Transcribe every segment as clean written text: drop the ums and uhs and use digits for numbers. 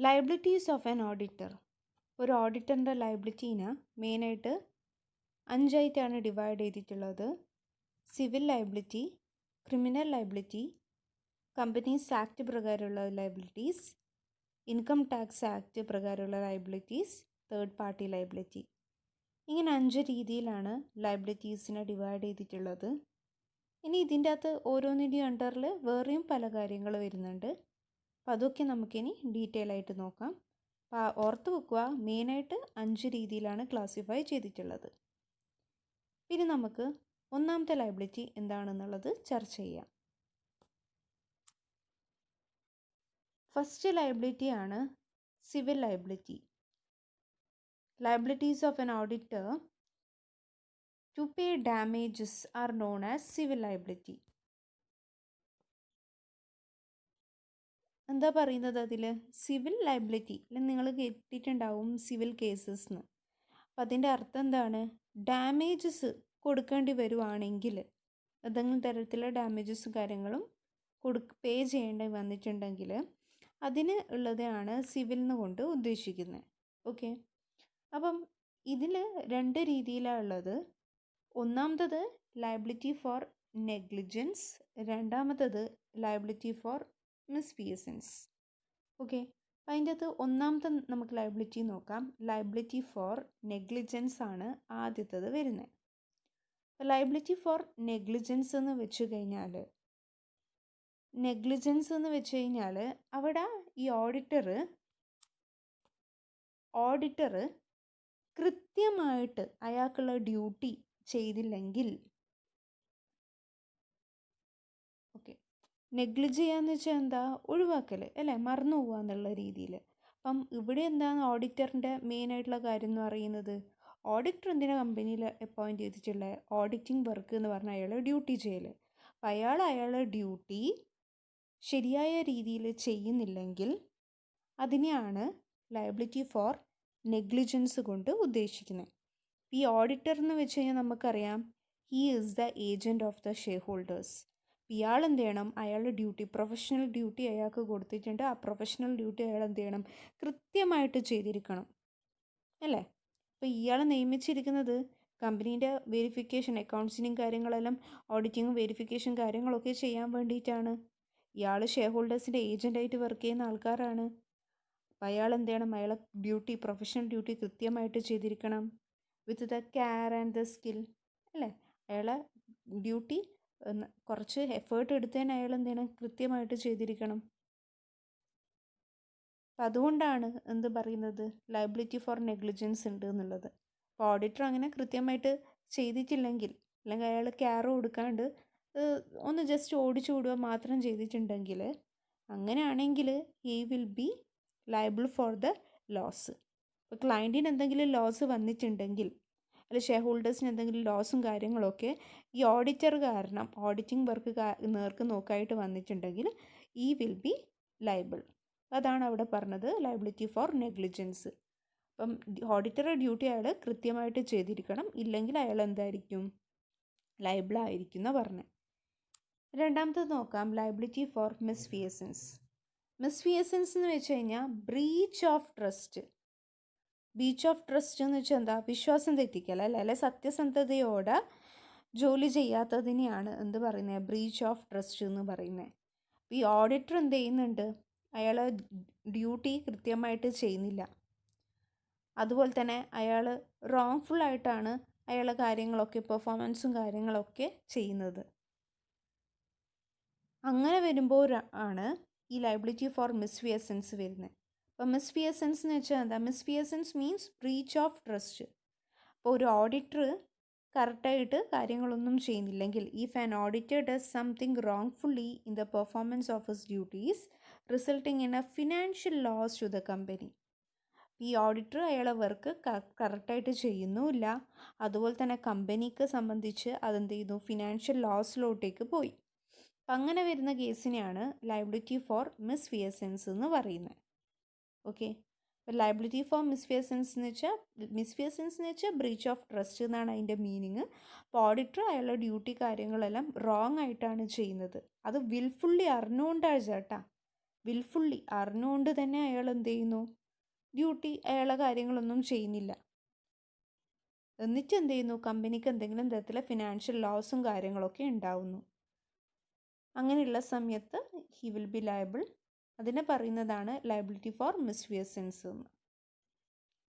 Liabilities of an auditor. ഒരു ഓഡിറ്ററിൻ്റെ ലയബിലിറ്റീനെ മെയിനായിട്ട് 5ആയിട്ടാണ് divide ചെയ്തിട്ടുള്ളത്. Civil liability, criminal liability, companies act പ്രകാരമുള്ള ലയബിലിറ്റീസ്, ഇൻകം ടാക്സ് ആക്ട് പ്രകാരമുള്ള ലയബിലിറ്റീസ്, തേർഡ് പാർട്ടി ലയബിലിറ്റി. ഇങ്ങനെ 5 രീതിയിലാണ് ലയബിലിറ്റീസിനെ ഡിവൈഡ് ചെയ്തിട്ടുള്ളത്. ഇനി ഇതിൻ്റെ അകത്ത് ഓരോന്നിൻ്റെയും അണ്ടറിൽ വേറെയും പല കാര്യങ്ങൾ വരുന്നുണ്ട്. അപ്പോൾ അതൊക്കെ നമുക്കിനി ഡീറ്റെയിൽ ആയിട്ട് നോക്കാം. അപ്പോൾ ഓർത്ത് വെക്കുക, മെയിനായിട്ട് 5 രീതിയിലാണ് ക്ലാസിഫൈ ചെയ്തിട്ടുള്ളത്. പിന്നെ നമുക്ക് ഒന്നാമത്തെ ലയബിലിറ്റി എന്താണെന്നുള്ളത് ചർച്ച ചെയ്യാം. ഫസ്റ്റ് ലയബിലിറ്റി ആണ് civil liability. Liabilities of an auditor to pay damages are known as civil liability. എന്താ പറയുന്നത് അതിൽ? സിവിൽ ലയബിലിറ്റി നിങ്ങൾ കേട്ടിട്ടുണ്ടാവും സിവിൽ കേസസ് എന്ന്. അപ്പം അതിൻ്റെ അർത്ഥം എന്താണ്? ഡാമേജസ് കൊടുക്കേണ്ടി വരുവാണെങ്കിൽ, ഏതെങ്കിലും തരത്തിലുള്ള ഡാമേജസും കാര്യങ്ങളും പേ ചെയ്യേണ്ടി വന്നിട്ടുണ്ടെങ്കിൽ അതിന് ഉള്ളതാണ് സിവിൽ കൊണ്ട് ഉദ്ദേശിക്കുന്നത്. ഓക്കെ, അപ്പം ഇതിൽ 2 രീതിയിലാണ് ഉള്ളത്. ഒന്നാമത്തത് ലയബിലിറ്റി ഫോർ നെഗ്ലിജൻസ്, രണ്ടാമത്തത് ലയബിലിറ്റി ഫോർ മിസ്ഫിയസൻസ്. ഓക്കെ, അപ്പം അതിൻ്റെ അകത്ത് ഒന്നാമത്തെ നമുക്ക് ലയബിലിറ്റി നോക്കാം. ലയബിലിറ്റി ഫോർ നെഗ്ലിജൻസ് ആണ് ആദ്യത്തത് വരുന്നത്. ലയബിലിറ്റി ഫോർ നെഗ്ലിജൻസ് എന്ന് വെച്ച് കഴിഞ്ഞാൽ അവിടെ ഈ ഓഡിറ്റർ കൃത്യമായിട്ട് അയാൾക്കുള്ള ഡ്യൂട്ടി ചെയ്തില്ലെങ്കിൽ, ഓക്കെ, നെഗ്ലിജ് ചെയ്യാന്ന് വെച്ചാൽ എന്താ? ഒഴിവാക്കൽ അല്ലേ, മറന്നു പോകുക എന്നുള്ള രീതിയിൽ. അപ്പം ഇവിടെ എന്താണ് ഓഡിറ്ററിൻ്റെ മെയിനായിട്ടുള്ള കാര്യം എന്ന് പറയുന്നത്? ഓഡിറ്റർ എന്തിനാ കമ്പനിയിൽ അപ്പോയിൻറ്റ് ചെയ്തിട്ടുള്ള ഓഡിറ്റിംഗ് വർക്ക് എന്ന് പറഞ്ഞാൽ അയാൾ ഡ്യൂട്ടി ചെയ്യൽ. അപ്പം അയാളുടെ ഡ്യൂട്ടി ശരിയായ രീതിയിൽ ചെയ്യുന്നില്ലെങ്കിൽ അതിനെയാണ് ലയബിലിറ്റി ഫോർ നെഗ്ലിജൻസ് കൊണ്ട് ഉദ്ദേശിക്കുന്നത്. ഈ ഓഡിറ്റർ എന്ന് വെച്ച് കഴിഞ്ഞാൽ നമുക്കറിയാം, he is the agent of the share holders. ഇയാൾ എന്ത് ചെയ്യണം? അയാളുടെ ഡ്യൂട്ടി, പ്രൊഫഷണൽ ഡ്യൂട്ടി അയാൾക്ക് കൊടുത്തിട്ടുണ്ട്. ആ പ്രൊഫഷണൽ ഡ്യൂട്ടി അയാൾ എന്ത് ചെയ്യണം? കൃത്യമായിട്ട് ചെയ്തിരിക്കണം അല്ലേ? അപ്പോൾ ഇയാൾ നിയമിച്ചിരിക്കുന്നത് കമ്പനീൻ്റെ വെരിഫിക്കേഷൻ, അക്കൗണ്ട്സിനും കാര്യങ്ങളെല്ലാം ഓഡിറ്റിങ്ങും വെരിഫിക്കേഷൻ കാര്യങ്ങളൊക്കെ ചെയ്യാൻ വേണ്ടിയിട്ടാണ്. ഇയാൾ ഷെയർ ഹോൾഡേഴ്സിൻ്റെ ഏജൻ്റായിട്ട് വർക്ക് ചെയ്യുന്ന ആൾക്കാരാണ്. അപ്പോൾ അയാൾ എന്ത് ചെയ്യണം? അയാളെ ഡ്യൂട്ടി, പ്രൊഫഷണൽ ഡ്യൂട്ടി കൃത്യമായിട്ട് ചെയ്തിരിക്കണം. With the care and the skill അല്ലേ? അയാളെ ഡ്യൂട്ടി കുറച്ച് എഫേർട്ട് എടുത്തതിന് അയാൾ എന്ത് ചെയ്യണം? കൃത്യമായിട്ട് ചെയ്തിരിക്കണം. അപ്പം അതുകൊണ്ടാണ് എന്ത് പറയുന്നത്? ലയബിലിറ്റി ഫോർ നെഗ്ലിജൻസ് ഉണ്ട് എന്നുള്ളത്. അപ്പോൾ ഓഡിറ്റർ അങ്ങനെ കൃത്യമായിട്ട് ചെയ്തിട്ടില്ലെങ്കിൽ, അല്ലെങ്കിൽ അയാൾ കെയർ കൊടുക്കാണ്ട് ഒന്ന് ജസ്റ്റ് ഓടിച്ചു വിടുക മാത്രം ചെയ്തിട്ടുണ്ടെങ്കിൽ, അങ്ങനെയാണെങ്കിൽ he will be liable for the loss. ഇപ്പോൾ ക്ലയൻറ്റിന് എന്തെങ്കിലും ലോസ് വന്നിട്ടുണ്ടെങ്കിൽ, അല്ല ഷെയർ ഹോൾഡേഴ്സിന് എന്തെങ്കിലും ലോസും കാര്യങ്ങളൊക്കെ ഈ ഓഡിറ്റർ കാരണം ഓഡിറ്റിംഗ് വർക്ക് നേർക്ക് നോക്കായിട്ട് വന്നിട്ടുണ്ടെങ്കിൽ ഈ വിൽ ബി ലയബിൾ. അതാണ് അവിടെ പറഞ്ഞത് ലയബിലിറ്റി ഫോർ നെഗ്ലിജൻസ്. അപ്പം ഓഡിറ്ററുടെ ഡ്യൂട്ടി അയാൾ കൃത്യമായിട്ട് ചെയ്തിരിക്കണം, ഇല്ലെങ്കിൽ അയാൾ എന്തായിരിക്കും? ലയബിളായിരിക്കും എന്ന് പറഞ്ഞത്. രണ്ടാമത്തത് നോക്കാം, ലയബിലിറ്റി ഫോർ മിസ്ഫിയസൻസ്. മിസ്ഫിയസൻസ് എന്ന് വെച്ച് കഴിഞ്ഞാൽ breach of trust. Breach of trust എന്ന് വെച്ചാൽ എന്താ? വിശ്വാസം തെറ്റിക്കൽ അല്ലെ സത്യസന്ധതയോടെ ജോലി ചെയ്യാത്തതിനെയാണ് എന്ത് പറയുന്നത്? ബ്രീച്ച് ഓഫ് ട്രസ്റ്റ് എന്ന് പറയുന്നത്. ഈ ഓഡിറ്റർ എന്ത് ചെയ്യുന്നുണ്ട്? അയാൾ ഡ്യൂട്ടി കൃത്യമായിട്ട് ചെയ്യുന്നില്ല. അതുപോലെ തന്നെ അയാൾ റോങ്ഫുള്ളായിട്ടാണ് അയാളെ കാര്യങ്ങളൊക്കെ, പെർഫോമൻസും കാര്യങ്ങളൊക്കെ ചെയ്യുന്നത്. അങ്ങനെ വരുമ്പോൾ ആണ് ഈ ലയബിലിറ്റി ഫോർ മിസ്ഫിയസൻസ് വരുന്നത്. അപ്പോൾ മിസ്ഫിയസൻസ് എന്ന് വെച്ചാൽ എന്താ? Misfeasance means breach of trust. അപ്പോൾ ഒരു ഓഡിറ്റർ കറക്റ്റായിട്ട് കാര്യങ്ങളൊന്നും ചെയ്യുന്നില്ലെങ്കിൽ, if an auditor does something wrongfully in the performance of his duties resulting in a financial loss to the company. ഈ ഓഡിറ്റർ അയാളെ വർക്ക് കറക്റ്റായിട്ട് ചെയ്യുന്നുമില്ല, അതുപോലെ തന്നെ കമ്പനിക്ക് സംബന്ധിച്ച് അതെന്ത് ചെയ്തു? ഫിനാൻഷ്യൽ ലോസിലോട്ടേക്ക് പോയി. അപ്പം അങ്ങനെ വരുന്ന കേസിനെയാണ് ലയബിലിറ്റി ഫോർ മിസ്ഫിയസൻസ് എന്ന് പറയുന്നത്. ഓക്കെ, അപ്പോൾ ലയബിലിറ്റി ഫോർ മിസ്ഫിയസൻസ് എന്ന് വെച്ചാൽ ബ്രീച്ച് ഓഫ് ട്രസ്റ്റ് എന്നാണ് അതിൻ്റെ മീനിങ്. അപ്പോൾ ഓഡിറ്റർ അയാളുടെ ഡ്യൂട്ടി കാര്യങ്ങളെല്ലാം റോങ് ആയിട്ടാണ് ചെയ്യുന്നത്. അത് വിൽഫുള്ളി അറിഞ്ഞുകൊണ്ടാണ് ചേട്ടാ. വിൽഫുള്ളി അറിഞ്ഞുകൊണ്ട് തന്നെ അയാൾ എന്ത് ചെയ്യുന്നു, ഡ്യൂട്ടി അയാളെ കാര്യങ്ങളൊന്നും ചെയ്യുന്നില്ല. എന്നിട്ട് എന്ത് ചെയ്യുന്നു, കമ്പനിക്ക് എന്തെങ്കിലും തരത്തിലെ ഫിനാൻഷ്യൽ ലോസും കാര്യങ്ങളൊക്കെ ഉണ്ടാവുന്നു. അങ്ങനെയുള്ള സമയത്ത് ഹി വിൽ ബി ലയബിൾ. അതിനെ പറയുന്നതാണ് ലയബിലിറ്റി ഫോർ മിസ്ഫിയസൻസ് എന്ന്.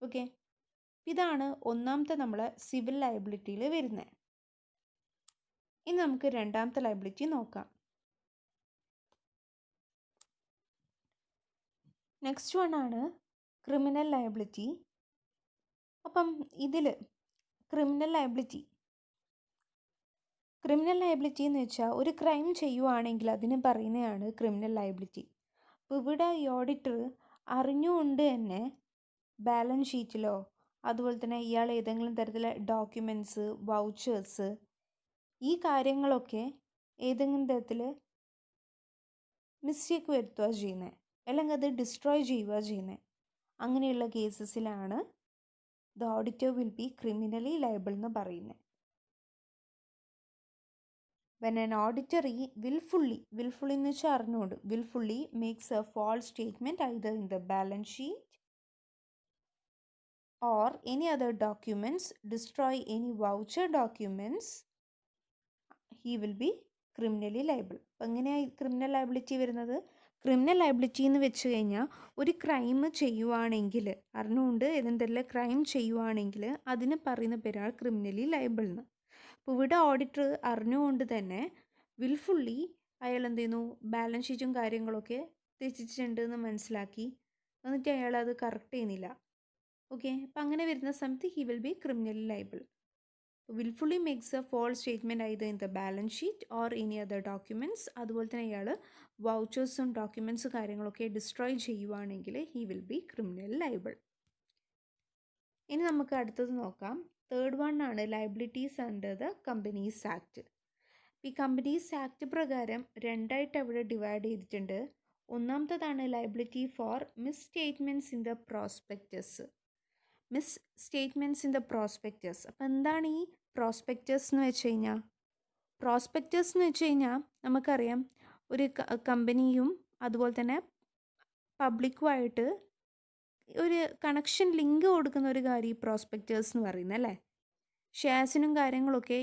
ഓക്കെ, ഇതാണ് ഒന്നാമത്തെ നമ്മളെ സിവിൽ ലയബിലിറ്റിയിൽ വരുന്നത്. ഇനി നമുക്ക് രണ്ടാമത്തെ ലയബിലിറ്റി നോക്കാം. നെക്സ്റ്റ് വൺ ആണ് ക്രിമിനൽ ലയബിലിറ്റി. അപ്പം ഇതിൽ ക്രിമിനൽ ലയബിലിറ്റി എന്ന് വെച്ചാൽ ഒരു ക്രൈം ചെയ്യുവാണെങ്കിൽ അതിന് പറയുന്നതാണ് ക്രിമിനൽ ലയബിലിറ്റി. അപ്പോൾ ഇവിടെ ഈ ഓഡിറ്റർ അറിഞ്ഞുകൊണ്ട് തന്നെ ബാലൻസ് ഷീറ്റിലോ അതുപോലെ തന്നെ ഇയാൾ ഏതെങ്കിലും തരത്തിലെ ഡോക്യുമെൻറ്റ്സ്, വൗച്ചേഴ്സ്, ഈ കാര്യങ്ങളൊക്കെ ഏതെങ്കിലും തരത്തിൽ മിസ്റ്റേക്ക് വരുത്തുക ചെയ്യുന്നത്, അല്ലെങ്കിൽ അത് ഡിസ്ട്രോയ് ചെയ്യുക ചെയ്യുന്നത്. അങ്ങനെയുള്ള കേസസിലാണ് the auditor will be criminally liable എന്ന് പറയുന്നത്. When an auditor willfully എന്ന് വെച്ചാൽ അറിഞ്ഞുകൊണ്ട്, willfully makes a false statement either in the balance sheet or any other documents, destroy any voucher documents, he will be criminally liable. അപ്പം എങ്ങനെയാണ് criminal liability വരുന്നത്? Criminal liability എന്ന് വെച്ച് കഴിഞ്ഞാൽ ഒരു ക്രൈം ചെയ്യുവാണെങ്കിൽ, അറിഞ്ഞുകൊണ്ട് ഏതെങ്കിലും ക്രൈം ചെയ്യുവാണെങ്കിൽ അതിന് പറയുന്ന പേരാണ് ക്രിമിനലി ലയബിൾ എന്ന്. അപ്പോൾ ഇവിടെ ഓഡിറ്റർ അറിഞ്ഞുകൊണ്ട് തന്നെ വിൽഫുള്ളി അയാൾ എന്ത് ചെയ്യുന്നു, ബാലൻസ് ഷീറ്റും കാര്യങ്ങളൊക്കെ തെറ്റിച്ചിട്ടുണ്ട് എന്ന് മനസ്സിലാക്കി, എന്നിട്ട് അയാൾ അത് കറക്റ്റ് ചെയ്യുന്നില്ല. ഓക്കെ, അപ്പം അങ്ങനെ വരുന്ന സമയത്ത് he will be criminally liable. Wilfully makes a false statement either in the balance sheet or any other documents. അതുപോലെ തന്നെ അയാൾ വൗച്ചേഴ്സും ഡോക്യുമെൻറ്റ്സും കാര്യങ്ങളൊക്കെ ഡിസ്ട്രോയ് ചെയ്യുവാണെങ്കിൽ he will be criminal liable. ഇനി നമുക്ക് അടുത്തത് നോക്കാം. തേർഡ് വൺ ആണ് liabilities under the companies act. ഈ കമ്പനീസ് ആക്ട് പ്രകാരം രണ്ടായിട്ട് അവിടെ ഡിവൈഡ് ചെയ്തിട്ടുണ്ട്. ഒന്നാമത്തതാണ് liability for misstatements in the prospectus. Misstatements in the prospectus. അപ്പോൾ എന്താണ് ഈ പ്രോസ്പെക്ടസ് എന്ന് വെച്ച് കഴിഞ്ഞാൽ? പ്രോസ്പെക്ടസ് എന്ന് വെച്ച് കഴിഞ്ഞാൽ നമുക്കറിയാം, ഒരു കമ്പനിയും അതുപോലെ തന്നെ പബ്ലിക്കുമായിട്ട് ഒരു കണക്ഷൻ ലിങ്ക് കൊടുക്കുന്ന ഒരു കാര്യം ഈ പ്രോസ്പെക്ടേഴ്സ് എന്ന് പറയുന്നത് അല്ലേ. ഷെയർസിനും കാര്യങ്ങളൊക്കെ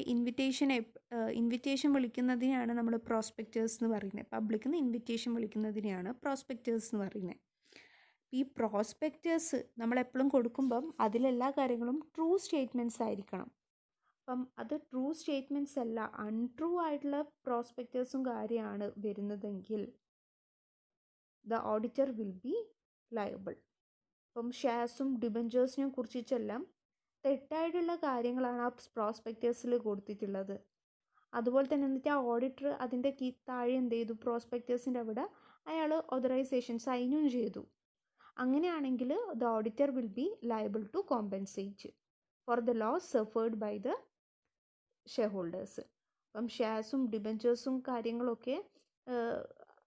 ഇൻവിറ്റേഷൻ വിളിക്കുന്നതിനെയാണ് നമ്മൾ പ്രോസ്പെക്ടേഴ്സ് എന്ന് പറയുന്നത്. പബ്ലിക്കിൽ നിന്ന് ഇൻവിറ്റേഷൻ വിളിക്കുന്നതിനെയാണ് പ്രോസ്പെക്ടേഴ്സ് എന്ന് പറയുന്നത്. ഈ പ്രോസ്പെക്ടേഴ്സ് നമ്മളെപ്പോഴും കൊടുക്കുമ്പം അതിലെല്ലാ കാര്യങ്ങളും ട്രൂ സ്റ്റേറ്റ്മെൻറ്റ്സ് ആയിരിക്കണം. അപ്പം അത് ട്രൂ സ്റ്റേറ്റ്മെൻറ്റ്സ് അല്ല, അൺട്രൂ ആയിട്ടുള്ള പ്രോസ്പെക്ടേഴ്സും കാര്യമാണ് വരുന്നതെങ്കിൽ the auditor will be liable. അപ്പം ഷെയർസും ഡിബഞ്ചേഴ്സിനെ കുറിച്ചെല്ലാം തെറ്റായിട്ടുള്ള കാര്യങ്ങളാണ് ആ പ്രോസ്പെക്ടേഴ്സിൽ കൊടുത്തിട്ടുള്ളത്. അതുപോലെ തന്നെ എന്നിട്ട് ആ ഓഡിറ്റർ അതിൻ്റെ താഴെ എന്ത് ചെയ്തു, പ്രോസ്പെക്ടേഴ്സിൻ്റെ അവിടെ അയാൾ ഓതറൈസേഷൻ സൈനും ചെയ്തു. അങ്ങനെയാണെങ്കിൽ the auditor will be liable to compensate for the loss suffered by the shareholders. അപ്പം ഷെയർസും ഡിബഞ്ചേഴ്സും കാര്യങ്ങളൊക്കെ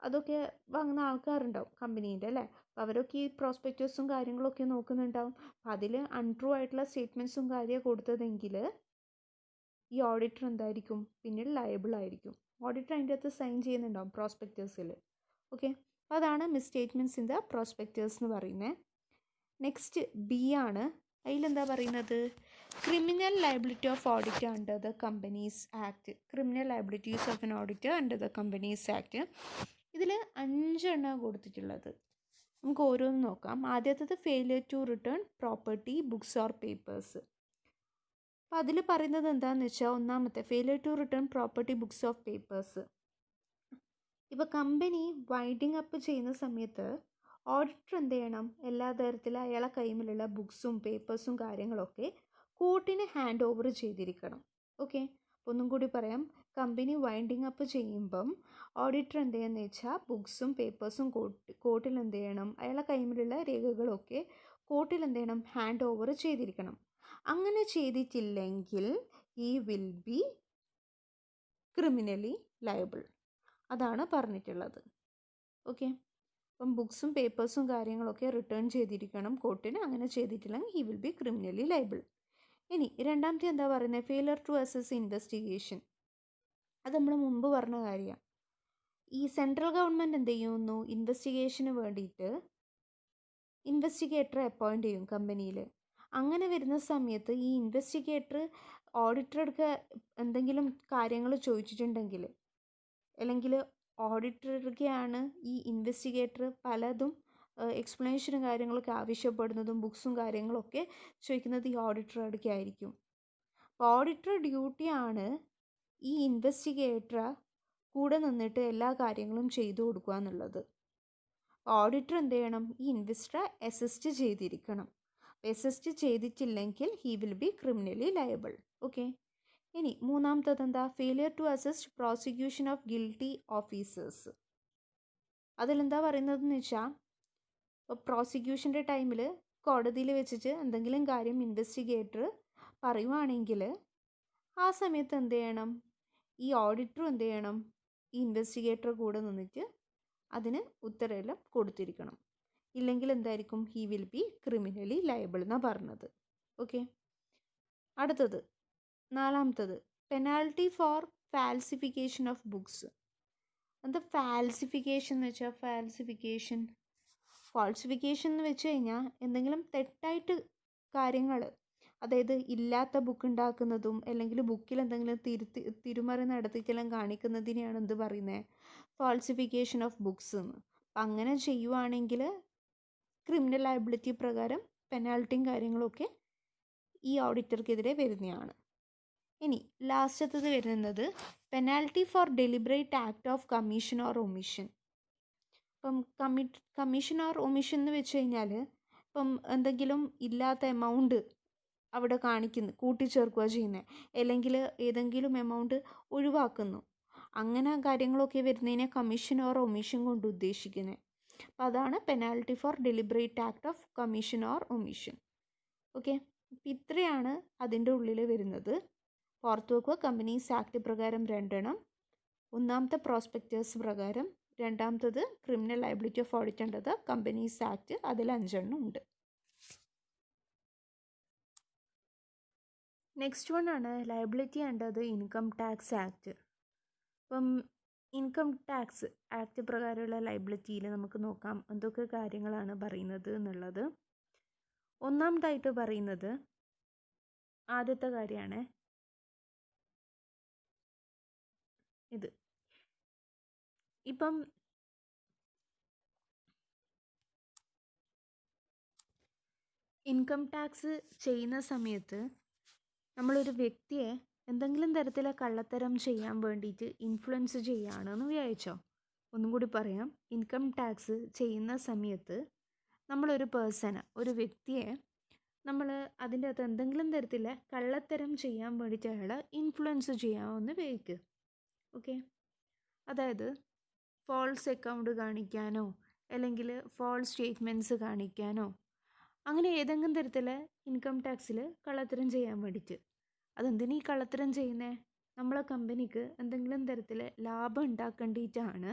അതൊക്കെ വാങ്ങുന്ന ആൾക്കാരുണ്ടാവും കമ്പനീൻ്റെ അല്ലേ. അപ്പോൾ അവരൊക്കെ ഈ പ്രോസ്പെക്ടേഴ്സും കാര്യങ്ങളൊക്കെ നോക്കുന്നുണ്ടാവും. അപ്പോൾ അതിൽ അൺട്രൂ ആയിട്ടുള്ള സ്റ്റേറ്റ്മെൻറ്റ്സും കാര്യം കൊടുത്തതെങ്കിൽ ഈ ഓഡിറ്റർ എന്തായിരിക്കും, പിന്നീട് ലയബിൾ ആയിരിക്കും. ഓഡിറ്റർ അതിൻ്റെ അകത്ത് സൈൻ ചെയ്യുന്നുണ്ടാവും പ്രോസ്പെക്ടേഴ്സിൽ. ഓക്കെ, അപ്പോൾ അതാണ് misstatements in the prospectus എന്ന് പറയുന്നത്. നെക്സ്റ്റ് ബി ആണ്. അതിലെന്താ പറയുന്നത്? Criminal liability of auditor under the companies act. Criminal liabilities of an auditor under the companies act. ഇതിൽ 5 എണ്ണം കൊടുത്തിട്ടുള്ളത്. നമുക്ക് ഓരോന്ന് നോക്കാം. ആദ്യത്തേത് failure to return property, books or papers. അപ്പോൾ അതിൽ പറയുന്നത് എന്താണെന്ന് വെച്ചാൽ, ഒന്നാമത്തെ failure to return property, books of papers. ഇപ്പോൾ കമ്പനി വൈൻഡിങ് അപ്പ് ചെയ്യുന്ന സമയത്ത് ഓഡിറ്റർ എന്ത് ചെയ്യണം, എല്ലാ തരത്തിലും അയാളെ കൈമിലുള്ള ബുക്സും പേപ്പേഴ്സും കാര്യങ്ങളൊക്കെ കോർട്ടിന് ഹാൻഡ് ഓവർ ചെയ്തിരിക്കണം. ഓക്കെ, അപ്പോൾ ഒന്നും കൂടി പറയാം. കമ്പനി വൈൻഡിങ് അപ്പ് ചെയ്യുമ്പം ഓഡിറ്റർ എന്ത് ചെയ്യുന്നത് വെച്ചാൽ ബുക്സും പേപ്പേഴ്സും കോർട്ടിൽ എന്ത് ചെയ്യണം, അയാളെ കൈമിലുള്ള രേഖകളൊക്കെ കോർട്ടിൽ എന്ത് ചെയ്യണം, ഹാൻഡ് ഓവർ ചെയ്തിരിക്കണം. അങ്ങനെ ചെയ്തിട്ടില്ലെങ്കിൽ ഈ വിൽ ബി ക്രിമിനലി ലയബിൾ. അതാണ് പറഞ്ഞിട്ടുള്ളത്. ഓക്കെ, അപ്പം ബുക്സും പേപ്പേഴ്സും കാര്യങ്ങളൊക്കെ റിട്ടേൺ ചെയ്തിരിക്കണം കോർട്ടിന്. അങ്ങനെ ചെയ്തിട്ടില്ലെങ്കിൽ he will be criminally liable. ഇനി രണ്ടാമത്തെ എന്താ പറയുന്നത്? Failure to assess investigation. അത് നമ്മൾ മുമ്പ് പറഞ്ഞ കാര്യമാണ്. ഈ സെൻട്രൽ ഗവൺമെൻറ് എന്ത് ചെയ്യുന്നു, ഇൻവെസ്റ്റിഗേഷന് വേണ്ടിയിട്ട് ഇൻവെസ്റ്റിഗേറ്ററെ അപ്പോയിൻ്റ് ചെയ്യും കമ്പനിയിൽ. അങ്ങനെ വരുന്ന സമയത്ത് ഈ ഇൻവെസ്റ്റിഗേറ്റർ ഓഡിറ്റർക്ക് എന്തെങ്കിലും കാര്യങ്ങൾ ചോദിച്ചിട്ടുണ്ടെങ്കിൽ, അല്ലെങ്കിൽ ഓഡിറ്റർക്കാണ് ഈ ഇൻവെസ്റ്റിഗേറ്റർ പലതും എക്സ്പ്ലനേഷനും കാര്യങ്ങളൊക്കെ ആവശ്യപ്പെടുന്നതും ബുക്സും കാര്യങ്ങളൊക്കെ ചോദിക്കുന്നത് ഈ ഓഡിറ്ററുടെ ആയിരിക്കും. അപ്പോൾ ഓഡിറ്റർ ഡ്യൂട്ടിയാണ് ഈ ഇൻവെസ്റ്റിഗേറ്റർ കൂടെ നിന്നിട്ട് എല്ലാ കാര്യങ്ങളും ചെയ്തു കൊടുക്കുക എന്നുള്ളത്. ഓഡിറ്റർ എന്ത് ചെയ്യണം, ഈ ഇൻവെസ്റ്ററെ അസിസ്റ്റ് ചെയ്തിരിക്കണം. അസിസ്റ്റ് ചെയ്തിട്ടില്ലെങ്കിൽ he will be criminally liable. Okay. ഇനി മൂന്നാമത്തത് എന്താ, failure to assist prosecution of guilty officers. അതിലെന്താ പറയുന്നതെന്ന് വെച്ചാൽ, ഇപ്പോൾ പ്രോസിക്യൂഷൻ്റെ ടൈമിൽ കോടതിയിൽ വെച്ചിട്ട് എന്തെങ്കിലും കാര്യം ഇൻവെസ്റ്റിഗേറ്റർ പറയുവാണെങ്കിൽ ആ സമയത്ത് എന്ത് ചെയ്യണം, ഈ ഓഡിറ്റർ എന്ത് ചെയ്യണം, ഈ ഇൻവെസ്റ്റിഗേറ്റർ കൂടെ നിന്നിട്ട് അതിന് ഉത്തരമെല്ലാം കൊടുത്തിരിക്കണം. ഇല്ലെങ്കിൽ എന്തായിരിക്കും, he will be criminally liable എന്നാണ് പറഞ്ഞത്. ഓക്കെ. അടുത്തത് നാലാമത്തത്, പെനാൽറ്റി ഫോർ ഫാൽസിഫിക്കേഷൻ ഓഫ് ബുക്സ്. എന്താ ഫാൽസിഫിക്കേഷൻ എന്ന് വെച്ചാൽ, ഫാൾസിഫിക്കേഷൻ എന്ന് വെച്ച് കഴിഞ്ഞാൽ എന്തെങ്കിലും തെറ്റായിട്ട് കാര്യങ്ങൾ, അതായത് ഇല്ലാത്ത ബുക്ക് ഉണ്ടാക്കുന്നതും അല്ലെങ്കിൽ ബുക്കിൽ എന്തെങ്കിലും തിരുമറി നടത്തിക്കെല്ലാം കാണിക്കുന്നതിനെയാണ് എന്ത് പറയുന്നത്, ഫാൾസിഫിക്കേഷൻ ഓഫ് ബുക്സ് എന്ന്. അപ്പം അങ്ങനെ ചെയ്യുവാണെങ്കിൽ ക്രിമിനൽ ലയബിലിറ്റി പ്രകാരം പെനാൽറ്റിയും കാര്യങ്ങളൊക്കെ ഈ ഓഡിറ്റർക്കെതിരെ വരുന്നതാണ്. ഇനി ലാസ്റ്റത്തത് വരുന്നത് penalty for deliberate act of commission or omission. ഇപ്പം കമ്മീഷൻ ഓർ ഒമിഷൻ എന്ന് വെച്ച് കഴിഞ്ഞാൽ, ഇപ്പം എന്തെങ്കിലും ഇല്ലാത്ത എമൗണ്ട് അവിടെ കാണിക്കുന്നു, കൂട്ടിച്ചേർക്കുക ചെയ്യുന്നത്, അല്ലെങ്കിൽ ഏതെങ്കിലും എമൗണ്ട് ഒഴിവാക്കുന്നു, അങ്ങനെ കാര്യങ്ങളൊക്കെ വരുന്നതിനെ കമ്മീഷൻ ഓർ ഒമിഷൻ കൊണ്ട് ഉദ്ദേശിക്കുന്നത്. അപ്പോൾ അതാണ് penalty for deliberate act of commission or omission. Okay. അപ്പം ഇത്രയാണ് അതിൻ്റെ ഉള്ളിൽ വരുന്നത്. ഓർത്ത് വെക്കുക, കമ്പനീസ് ആക്ട് പ്രകാരം 2 എണ്ണം, ഒന്നാമത്തെ പ്രോസ്പെക്ടേഴ്സ് പ്രകാരം, രണ്ടാമത്തത് criminal liability of audit companies act, അതിൽ 5 എണ്ണം ഉണ്ട്. നെക്സ്റ്റ് വൺ ആണ് liability under the income tax act. അപ്പം ഇൻകം ടാക്സ് ആക്ട് പ്രകാരമുള്ള ലയബിലിറ്റിയിൽ നമുക്ക് നോക്കാം എന്തൊക്കെ കാര്യങ്ങളാണ് പറയുന്നത് എന്നുള്ളത്. ഒന്നാമതായിട്ട് പറയുന്നത്, ആദ്യത്തെ കാര്യമാണ് ഇത്. ഇപ്പം ഇൻകം ടാക്സ് ചെയ്യുന്ന സമയത്ത് നമ്മളൊരു വ്യക്തിയെ എന്തെങ്കിലും തരത്തിലെ കള്ളത്തരം ചെയ്യാൻ വേണ്ടിയിട്ട് ഇൻഫ്ലുവൻസ് ചെയ്യുകയാണെന്ന് വിചാരിച്ചോ. ഒന്നും കൂടി പറയാം, ഇൻകം ടാക്സ് ചെയ്യുന്ന സമയത്ത് നമ്മളൊരു പേഴ്സണെ, ഒരു വ്യക്തിയെ നമ്മൾ അതിൻ്റെ അകത്ത് എന്തെങ്കിലും തരത്തിലെ കള്ളത്തരം ചെയ്യാൻ വേണ്ടിയിട്ട് അയാളെ ഇൻഫ്ലുവൻസ് ചെയ്യാമെന്ന് വിചാരിക്കുക. ഓക്കെ. അതായത് ഫോൾസ് അക്കൗണ്ട് കാണിക്കാനോ അല്ലെങ്കിൽ ഫോൾസ് സ്റ്റേറ്റ്മെൻറ്റ്സ് കാണിക്കാനോ, അങ്ങനെ ഏതെങ്കിലും തരത്തിൽ ഇൻകം ടാക്സിൽ കള്ളത്തരം ചെയ്യാൻ വേണ്ടിയിട്ട്. അതെന്തിനാ ഈ കള്ളത്തരം ചെയ്യുന്നത്, നമ്മളെ കമ്പനിക്ക് എന്തെങ്കിലും തരത്തിൽ ലാഭം ഉണ്ടാക്കേണ്ടിയിട്ടാണ്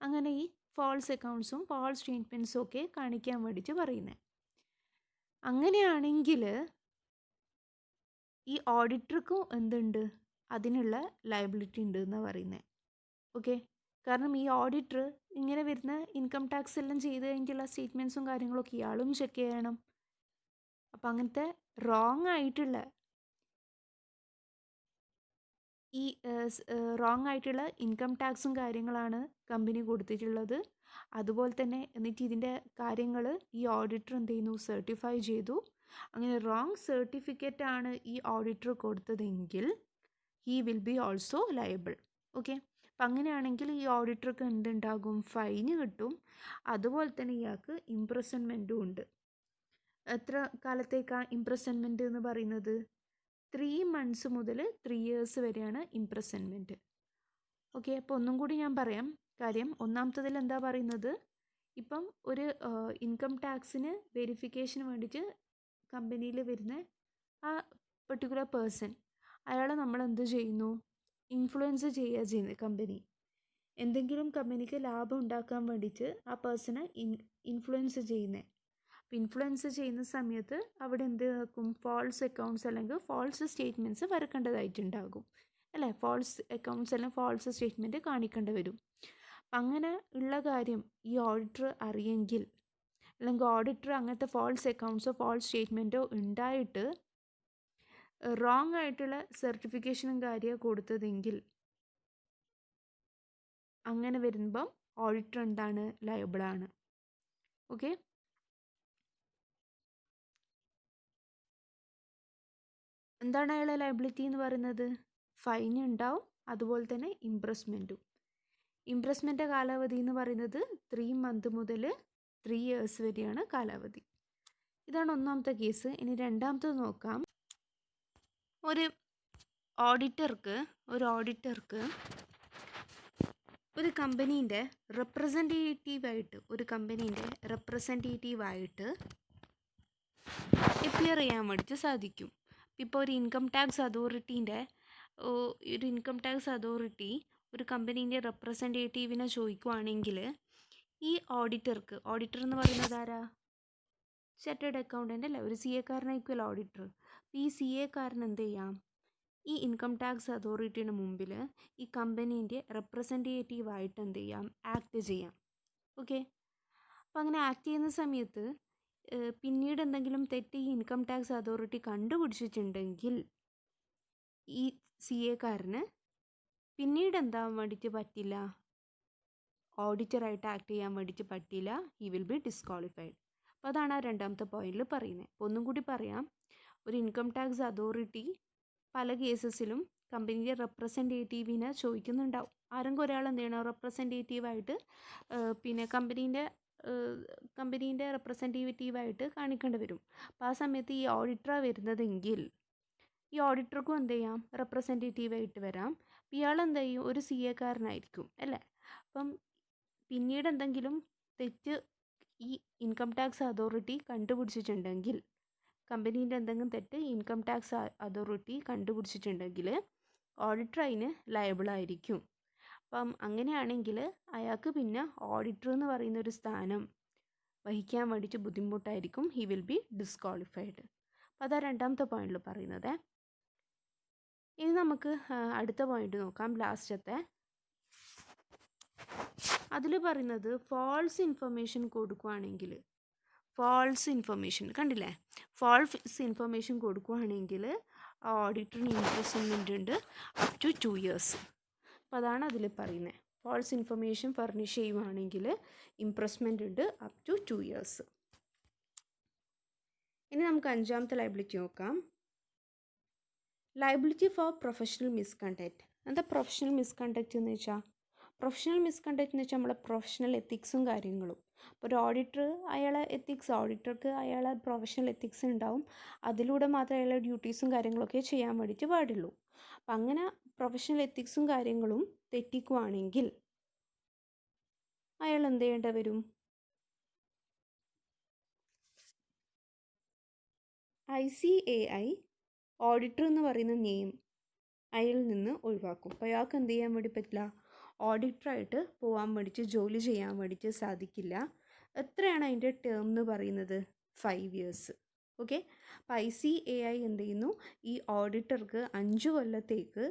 അങ്ങനെ ഈ ഫോൾസ് അക്കൗണ്ട്സും ഫോൾസ് സ്റ്റേറ്റ്മെൻറ്റ്സും ഒക്കെ കാണിക്കാൻ വേണ്ടിയിട്ട് പറയുന്നത്. അങ്ങനെയാണെങ്കിൽ ഈ ഓഡിറ്റർക്കും എന്തുണ്ട്, അതിനുള്ള ലയബിലിറ്റി ഉണ്ട് എന്നാണ് പറയുന്നത്. ഓക്കെ. കാരണം ഈ ഓഡിറ്റർ ഇങ്ങനെ വരുന്ന ഇൻകം ടാക്സ് എല്ലാം ചെയ്ത് കഴിഞ്ഞിട്ടുള്ള സ്റ്റേറ്റ്മെൻറ്റ്സും കാര്യങ്ങളൊക്കെ ഇയാളും ചെക്ക് ചെയ്യണം. അപ്പം അങ്ങനത്തെ റോങ് ആയിട്ടുള്ള ഇൻകം ടാക്സും കാര്യങ്ങളാണ് കമ്പനി കൊടുത്തിട്ടുള്ളത്. അതുപോലെ തന്നെ എന്നിട്ട് ഇതിൻ്റെ കാര്യങ്ങൾ ഈ ഓഡിറ്റർ എന്ത് ചെയ്യുന്നു, സർട്ടിഫൈ ചെയ്തു. അങ്ങനെ റോങ് സർട്ടിഫിക്കറ്റ് ആണ് ഈ ഓഡിറ്റർ കൊടുത്തതെങ്കിൽ he will be also liable. Okay. അപ്പം അങ്ങനെയാണെങ്കിൽ ഈ ഓഡിറ്റർക്ക് എന്തുണ്ടാകും, ഫൈന് കിട്ടും. അതുപോലെ തന്നെ ഇയാൾക്ക് ഇംപ്രസൺമെൻറ്റും ഉണ്ട്. എത്ര കാലത്തേക്കാണ് ഇംപ്രസൺമെൻറ്റ് എന്ന് പറയുന്നത്, 3 months മുതൽ 3 years വരെയാണ് ഇംപ്രസൺമെൻറ്റ്. ഓക്കെ. അപ്പോൾ ഒന്നും കൂടി ഞാൻ പറയാം കാര്യം. ഒന്നാമത്തതിൽ എന്താ പറയുന്നത്, ഇപ്പം ഒരു ഇൻകം ടാക്സിന് വെരിഫിക്കേഷന് വേണ്ടിയിട്ട് കമ്പനിയിൽ വരുന്ന ആ പെർട്ടിക്കുലർ പേഴ്സൺ, അയാളെ നമ്മൾ എന്ത് ചെയ്യുന്നു, ഇൻഫ്ലുവൻസ് ചെയ്യുക ചെയ്യുന്നത്. കമ്പനി എന്തെങ്കിലും കമ്പനിക്ക് ലാഭം ഉണ്ടാക്കാൻ വേണ്ടിയിട്ട് ആ പേഴ്സണെ ഇൻഫ്ലുവൻസ് ചെയ്യുന്നത്. അപ്പോൾ ഇൻഫ്ലുവൻസ് ചെയ്യുന്ന സമയത്ത് അവിടെ എന്ത് നടക്കും, ഫോൾസ് അക്കൗണ്ട്സ് അല്ലെങ്കിൽ ഫോൾസ് സ്റ്റേറ്റ്മെൻറ്റ്സ് വരക്കേണ്ടതായിട്ടുണ്ടാകും അല്ലേ. ഫോൾസ് അക്കൗണ്ട്സ് എല്ലാം ഫോൾസ് സ്റ്റേറ്റ്മെൻറ്റ് കാണിക്കേണ്ടി വരും. അങ്ങനെ ഉള്ള കാര്യം ഈ ഓഡിറ്റർ അറിയെങ്കിൽ, അല്ലെങ്കിൽ ഓഡിറ്റർ അങ്ങനത്തെ ഫോൾസ് അക്കൗണ്ട്സോ ഫോൾസ് സ്റ്റേറ്റ്മെൻറ്റോ ഉണ്ടായിട്ട് റോങ് ആയിട്ടുള്ള സർട്ടിഫിക്കേഷനും കാര്യമോ കൊടുത്തതെങ്കിൽ അങ്ങനെ വരുമ്പം ഓഡിറ്റർ എന്താണ്, ലയബിളാണ്. ഓക്കെ, എന്താണ് അയാളെ ലയബിലിറ്റി എന്ന് പറയുന്നത്? ഫൈൻ ഉണ്ടാവും, അതുപോലെ തന്നെ ഇംപ്രസ്മെൻറ്റും. ഇംപ്രസ്മെൻ്റ് കാലാവധി എന്ന് പറയുന്നത് 3 months മുതൽ 3 years വരെയാണ് കാലാവധി. ഇതാണ് ഒന്നാമത്തെ കേസ്. ഇനി രണ്ടാമത്തത് നോക്കാം. ഒരു ഓഡിറ്റർക്ക് ഒരു കമ്പനീൻ്റെ റെപ്രസെൻറ്റേറ്റീവായിട്ട് അപ്പിയർ ചെയ്യാൻ വേണ്ടിയിട്ട് സാധിക്കും. ഇപ്പോൾ ഒരു ഇൻകം ടാക്സ് അതോറിറ്റി ഒരു കമ്പനീൻ്റെ റെപ്രസെൻറ്റേറ്റീവിനെ ചോദിക്കുവാണെങ്കിൽ ഈ ഓഡിറ്റർ എന്ന് പറയുന്നത് ആരാ? ചാർട്ടേഡ് അക്കൗണ്ടൻ്റ് അല്ലേ, ഒരു CA കാരനായിരിക്കുമല്ലോ ഓഡിറ്റർ. ഈ CA കാരൻ എന്ത് ചെയ്യാം? ഈ ഇൻകം ടാക്സ് അതോറിറ്റിയുടെ മുമ്പിൽ ഈ കമ്പനീൻ്റെ റെപ്രസെൻറ്റേറ്റീവായിട്ട് എന്ത് ചെയ്യാം? ആക്ട് ചെയ്യാം. ഓക്കെ, അപ്പം അങ്ങനെ ആക്ട് ചെയ്യുന്ന സമയത്ത് പിന്നീട് എന്തെങ്കിലും തെറ്റ് ഈ ഇൻകം ടാക്സ് അതോറിറ്റി കണ്ടുപിടിച്ചിട്ടുണ്ടെങ്കിൽ ഈ CA കാരന് പിന്നീട് എന്താവാൻ വേണ്ടിയിട്ട് പറ്റില്ല? ഓഡിറ്ററായിട്ട് ആക്ട് ചെയ്യാൻ വേണ്ടിയിട്ട് പറ്റില്ല. He will B disqualified. അപ്പോൾ അതാണ് ആ രണ്ടാമത്തെ പോയിന്റിൽ പറയുന്നത്. അപ്പോൾ ഒന്നും കൂടി പറയാം. ഒരു ഇൻകം ടാക്സ് അതോറിറ്റി പല കേസസിലും കമ്പനിയുടെ റെപ്രസെൻറ്റേറ്റീവിനെ ചോദിക്കുന്നുണ്ടാവും. ആരെങ്കിലും ഒരാൾ എന്ത് ചെയ്യണം? റെപ്രസെൻറ്റേറ്റീവായിട്ട് പിന്നെ കമ്പനീൻ്റെ റെപ്രസെൻറ്റേറ്റീവായിട്ട് കാണിക്കേണ്ടി വരും. അപ്പോൾ ആ സമയത്ത് ഈ ഓഡിറ്ററാണ് വരുന്നതെങ്കിൽ ഈ ഓഡിറ്റർക്കും എന്ത് ചെയ്യാം? റെപ്രസെൻറ്റേറ്റീവായിട്ട് വരാം. ഇയാൾ എന്ത് ചെയ്യും? ഒരു CA കാരനായിരിക്കും അല്ലേ. അപ്പം പിന്നീട് എന്തെങ്കിലും തെറ്റ് ഈ ഇൻകം ടാക്സ് അതോറിറ്റി കണ്ടുപിടിച്ചിട്ടുണ്ടെങ്കിൽ, കമ്പനീൻ്റെ എന്തെങ്കിലും തെറ്റ് ഇൻകം ടാക്സ് അതോറിറ്റി കണ്ടുപിടിച്ചിട്ടുണ്ടെങ്കിൽ ഓഡിറ്റർ അതിന് ലയബിളായിരിക്കും. അപ്പം അങ്ങനെയാണെങ്കിൽ അയാൾക്ക് പിന്നെ ഓഡിറ്റർ എന്ന് പറയുന്ന ഒരു സ്ഥാനം വഹിക്കാൻ വേണ്ടിയിട്ട് ബുദ്ധിമുട്ടായിരിക്കും. He will B disqualified. അപ്പോൾ അതാ രണ്ടാമത്തെ പോയിന്റിൽ പറയുന്നത്. ഇനി നമുക്ക് അടുത്ത പോയിന്റ് നോക്കാം, ലാസ്റ്റത്തെ. അതിൽ പറയുന്നത് ഫാൾസ് ഇൻഫർമേഷൻ കൊടുക്കുകയാണെങ്കിൽ, കണ്ടില്ലേ, ഫാൾസ് ഇൻഫർമേഷൻ കൊടുക്കുകയാണെങ്കിൽ ഓഡിറ്ററിന് ഇംപ്രസ്മെൻ്റ് ഉണ്ട് അപ് ടു 2 years. അപ്പോൾ അതാണ് അതിൽ പറയുന്നത്. ഫാൾസ് ഇൻഫർമേഷൻ ഫർണിഷ് ചെയ്യുവാണെങ്കിൽ ഇംപ്രസ്മെൻ്റ് ഉണ്ട് അപ് ടു 2 years. ഇനി നമുക്ക് അഞ്ചാമത്തെ ലയബിലിറ്റി നോക്കാം. Liability for professional misconduct. എന്താ പ്രൊഫഷണൽ മിസ്കണ്ടക്റ്റ് എന്ന് വെച്ചാൽ? പ്രൊഫഷണൽ മിസ്കണ്ടക്റ്റ് എന്ന് വെച്ചാൽ നമ്മളെ പ്രൊഫഷണൽ എത്തിക്സും കാര്യങ്ങളും. അപ്പോൾ ഒരു ഓഡിറ്റർക്ക് അയാളെ പ്രൊഫഷണൽ എത്തിക്സ് ഉണ്ടാവും. അതിലൂടെ മാത്രമേ അയാളെ ഡ്യൂട്ടീസും കാര്യങ്ങളൊക്കെ ചെയ്യാൻ വേണ്ടിയിട്ട് പാടുള്ളൂ. അപ്പം അങ്ങനെ പ്രൊഫഷണൽ എത്തിക്സും കാര്യങ്ങളും തെറ്റിക്കുവാണെങ്കിൽ അയാൾ എന്ത് ചെയ്യേണ്ടി വരും? ICAI ഓഡിറ്റർ എന്ന് പറയുന്ന നെയിം അയാളിൽ നിന്ന് ഒഴിവാക്കും. അപ്പോൾ അയാൾക്ക് എന്ത് ചെയ്യാൻ വേണ്ടി പറ്റില്ല? ഓഡിറ്ററായിട്ട് പോകാൻ വേണ്ടിയിട്ട്, ജോലി ചെയ്യാൻ വേണ്ടിയിട്ട് സാധിക്കില്ല. എത്രയാണ് അതിൻ്റെ ടേം എന്ന് പറയുന്നത്? 5 years. ഓക്കെ, അപ്പോൾ ICAI എന്ത് ചെയ്യുന്നു? ഈ ഓഡിറ്റർക്ക് 5 കൊല്ലത്തേക്ക്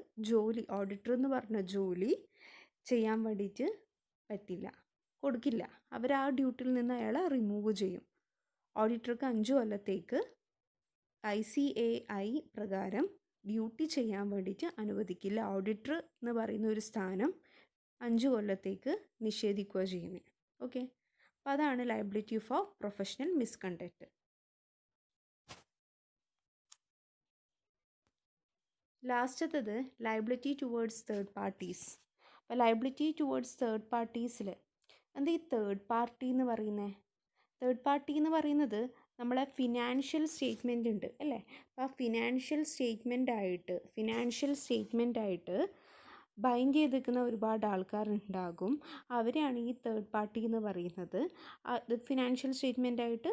ഓഡിറ്റർ എന്ന് പറഞ്ഞ ജോലി ചെയ്യാൻ വേണ്ടിയിട്ട് കൊടുക്കില്ല. അവർ ആ ഡ്യൂട്ടിയിൽ നിന്ന് അയാളെ റിമൂവ് ചെയ്യും. ഓഡിറ്റർക്ക് 5 കൊല്ലത്തേക്ക് ICAI പ്രകാരം ഡ്യൂട്ടി ചെയ്യാൻ വേണ്ടിയിട്ട് അനുവദിക്കില്ല. ഓഡിറ്റർ എന്ന് പറയുന്ന ഒരു സ്ഥാനം 5 കൊല്ലത്തേക്ക് നിഷേധിക്കുക ചെയ്യുന്നത്. ഓക്കെ, അപ്പോൾ അതാണ് ലയബിലിറ്റി ഫോർ പ്രൊഫഷണൽ മിസ്കണ്ടക്റ്റ്. ലാസ്റ്റത്തത് ലയബിലിറ്റി ടുവേർഡ്സ് തേർഡ് പാർട്ടീസ്. അപ്പോൾ ലയബിലിറ്റി ടുവേർഡ്സ് തേർഡ് പാർട്ടീസിൽ എന്താ ഈ തേർഡ് പാർട്ടി എന്ന് പറയുന്നത്? തേർഡ് പാർട്ടി എന്ന് പറയുന്നത് നമ്മളെ ഫിനാൻഷ്യൽ സ്റ്റേറ്റ്മെൻ്റ് ഉണ്ട് അല്ലേ. അപ്പോൾ ആ ഫിനാൻഷ്യൽ സ്റ്റേറ്റ്മെൻറ്റായിട്ട് ബൈൻഡ് ചെയ്തിരിക്കുന്ന ഒരുപാട് ആൾക്കാരുണ്ടാകും. അവരെയാണ് ഈ തേർഡ് പാർട്ടി എന്ന് പറയുന്നത്. ഫിനാൻഷ്യൽ സ്റ്റേറ്റ്മെൻറ്റായിട്ട്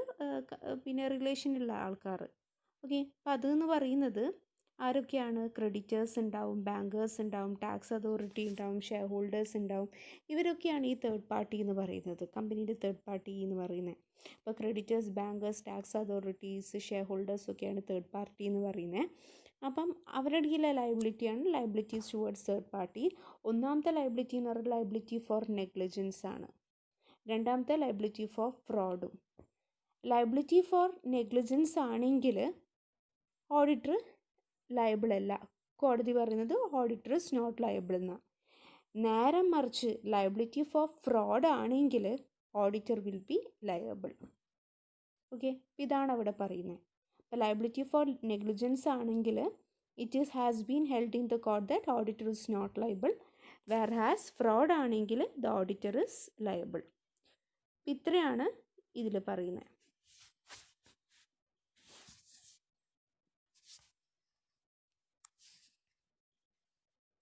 പിന്നെ റിലേഷനുള്ള ആൾക്കാർ. ഓക്കെ, അപ്പോൾ അതെന്ന് പറയുന്നത് ആരൊക്കെയാണ്? ക്രെഡിറ്റേഴ്സ് ഉണ്ടാവും, ബാങ്കേഴ്സ് ഉണ്ടാവും, ടാക്സ് അതോറിറ്റി ഉണ്ടാവും, ഷെയർ ഹോൾഡേഴ്സ് ഉണ്ടാവും. ഇവരൊക്കെയാണ് ഈ തേർഡ് പാർട്ടി എന്ന് പറയുന്നത്, കമ്പനീൻ്റെ തേർഡ് പാർട്ടി എന്ന് പറയുന്നത്. അപ്പോൾ creditors, bankers, tax authorities, shareholders ഒക്കെയാണ് തേർഡ് പാർട്ടി എന്ന് പറയുന്നത്. അപ്പം അവരുടെ കീഴിലെ ലയബിലിറ്റിയാണ് ലയബിലിറ്റീസ് ടുവേർഡ്സ് തേർഡ് പാർട്ടി. ഒന്നാമത്തെ ലയബിലിറ്റി എന്ന് പറയുന്നത് ലയബിലിറ്റി ഫോർ നെഗ്ലിജൻസ് ആണ്. രണ്ടാമത്തെ ലയബിലിറ്റി ഫോർ ഫ്രോഡും. ലയബിലിറ്റി ഫോർ നെഗ്ലിജൻസ് ആണെങ്കിൽ ഓഡിറ്റർ ലയബിൾ അല്ല. കോടതി പറയുന്നത് ഓഡിറ്റർ ഇസ് നോട്ട് ലയബിൾ എന്നാണ്. നേരെ മറിച്ച് ലയബിലിറ്റി ഫോർ ഫ്രോഡ് ആണെങ്കിൽ auditor will be liable. Okay, ഇതാണ് അവിടെ പറയുന്നത്. അപ്പോൾ ലയബിലിറ്റി ഫോർ നെഗ്ലിജൻസ് ആണെങ്കിൽ it has been held in the court that auditor is not liable. Where has fraud ആണെങ്കിൽ ദ ഓഡിറ്റർ ഇസ് ലയബിൾ. ഇത്രയാണ് ഇതിൽ പറയുന്നത്.